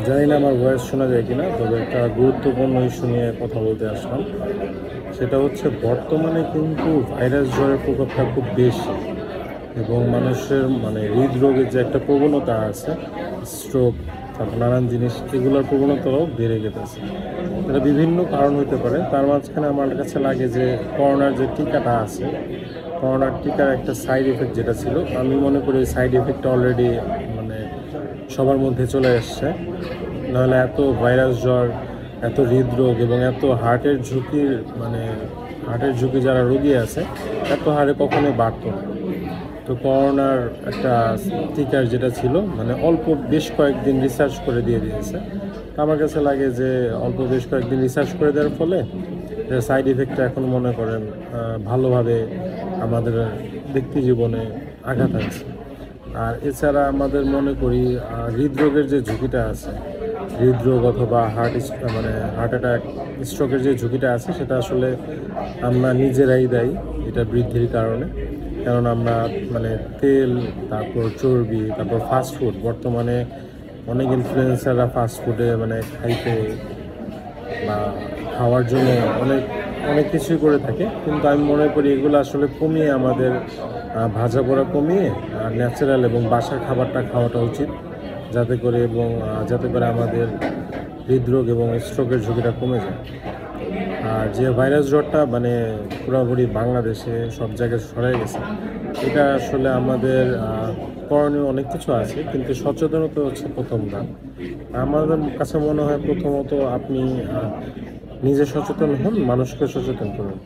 জানি না আমার ভয়েস শোনা যায় কিনা, তবে একটা গুরুত্বপূর্ণ ইস্যু নিয়ে কথা বলতে আসলাম। সেটা হচ্ছে বর্তমানে কিন্তু ভাইরাস জ্বরের প্রকোপটা খুব বেশি এবং মানুষের হৃদরোগের যে একটা প্রবণতা আছে, স্ট্রোক, তারপর নানান জিনিস, এগুলোর প্রবণতাও বেড়ে গেছে। এটা বিভিন্ন কারণ হতে পারে। তার মাঝখানে আমার কাছে লাগে যে করোনার যে টিকাটা আছে, করোনার টিকার একটা সাইড এফেক্ট যেটা ছিল, আমি মনে করি ওই সাইড এফেক্টটা অলরেডি মানে সবার মধ্যে চলে এসছে। নাহলে এত ভাইরাস জ্বর, এত হৃদরোগ এবং এত হার্টের ঝুঁকি যারা রোগী আছে, এত হারে কখনোই বাড়তো না। তো করোনার একটা টিকার যেটা ছিল, অল্প বেশ কয়েকদিন রিসার্চ করে দিয়ে দিয়েছে। আমার কাছে লাগে যে অল্প বেশ কয়েকদিন রিসার্চ করে দেওয়ার ফলে সাইড ইফেক্টটা এখন মনে করেন ভালোভাবে আমাদের ব্যক্তি জীবনে আঘাত আছে। আর এছাড়া আমাদের মনে করি হৃদরোগের যে ঝুঁকিটা আছে, হৃদরোগ অথবা হার্ট অ্যাটাক, স্ট্রোকের যে ঝুঁকিটা আছে, সেটা আসলে আমরা নিজেরাই দায়ী এটা বৃদ্ধির কারণে। কারণ আমরা তেল, তারপর চর্বি, তারপর ফাস্টফুড, বর্তমানে অনেক ইনফ্লুয়েন্সাররা ফাস্টফুডে খাইতে বা খাওয়ার জন্য অনেক অনেক কিছুই করে থাকে। কিন্তু আমি মনে করি এগুলো আসলে কমিয়ে আমাদের ভাজা পোড়া কমিয়ে ন্যাচারাল এবং বাসার খাবারটা খাওয়াটা উচিত, যাতে করে আমাদের হৃদরোগ এবং স্ট্রোকের ঝুঁকিটা কমে যায়। আর যে ভাইরাস জ্বরটা পুরোপুরি বাংলাদেশে সব জায়গায় ছড়াই গেছে, এটা আসলে আমাদের করণীয় অনেক কিছু আছে, কিন্তু সচেতনতা হচ্ছে প্রথম ধাপ। আমাদের কাছে মনে হয় প্রথমত আপনি নিজে সচেতন হন, মানুষকে সচেতন করুন।